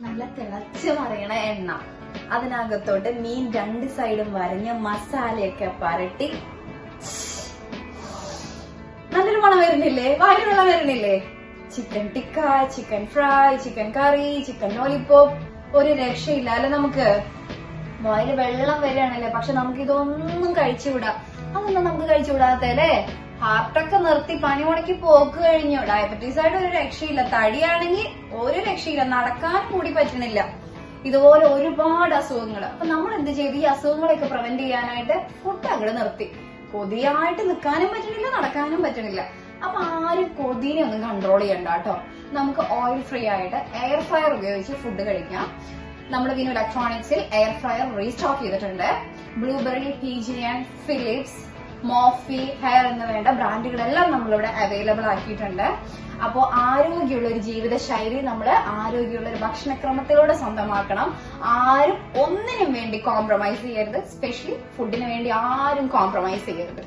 നല്ല തിളച്ച് മറിയണ എണ്ണ, അതിനകത്തോട്ട് മീൻ രണ്ട് സൈഡും വരഞ്ഞ് മസാലയൊക്കെ പരട്ടി നല്ലൊരു മണം വരുന്നില്ലേ? വായിൽ വെള്ളം വരുന്നില്ലേ? Chicken tikka, chicken fry, chicken curry, chicken lollipop, ഒരു രക്ഷയില്ല അല്ലെ? നമുക്ക് വായിൽ വെള്ളം വരികയാണല്ലേ. പക്ഷെ നമുക്ക് ഇതൊന്നും കഴിച്ചുകൂടാ. അതൊന്നും നമുക്ക് കഴിച്ചുകൂടാത്തല്ലേ? ഹാർട്ടൊക്കെ നിർത്തി പണി മുടക്കി പോക്ക് കഴിഞ്ഞു. ഡയബറ്റീസ് ആയിട്ട് ഒരു രക്ഷയില്ല. തടിയാണെങ്കിൽ ഒരു രക്ഷയില്ല. നടക്കാൻ കൂടി പറ്റണില്ല. ഇതുപോലെ ഒരുപാട് അസുഖങ്ങൾ. അപ്പൊ നമ്മൾ എന്ത് ചെയ്തു? ഈ അസുഖങ്ങളൊക്കെ പ്രിവെന്റ് ചെയ്യാനായിട്ട് ഫുഡ് അങ്ങോട്ട് നിർത്തി. കൊതിയായിട്ട് നിൽക്കാനും പറ്റണില്ല, നടക്കാനും പറ്റണില്ല. അപ്പൊ ആരും കൊതിനെ ഒന്നും കൺട്രോൾ ചെയ്യണ്ട കേട്ടോ. നമുക്ക് ഓയിൽ ഫ്രീ ആയിട്ട് എയർ ഫ്രയർ ഉപയോഗിച്ച് ഫുഡ് കഴിക്കാം. നമ്മുടെ വിനു ഇലക്ട്രോണിക്സിൽ എയർ ഫ്രയർ റീസ്റ്റോക്ക് ചെയ്തിട്ടുണ്ട്. ബ്ലൂബെറി, പീജിയൻ, ഫിലിപ്സ്, മോഫി, ഹെയർ എന്ന് വേണ്ട ബ്രാൻഡുകളെല്ലാം നമ്മളിവിടെ അവൈലബിൾ ആക്കിയിട്ടുണ്ട്. അപ്പോൾ ആരോഗ്യമുള്ള ഒരു ജീവിത ശൈലി നമ്മള് ആരോഗ്യമുള്ള ഒരു ഭക്ഷണക്രമത്തിലൂടെ സ്വന്തമാക്കണം. ആരും ഒന്നിനും വേണ്ടി കോംപ്രമൈസ് ചെയ്യരുത്. സ്പെഷ്യലി ഫുഡിന് വേണ്ടി ആരും കോംപ്രമൈസ് ചെയ്യരുത്.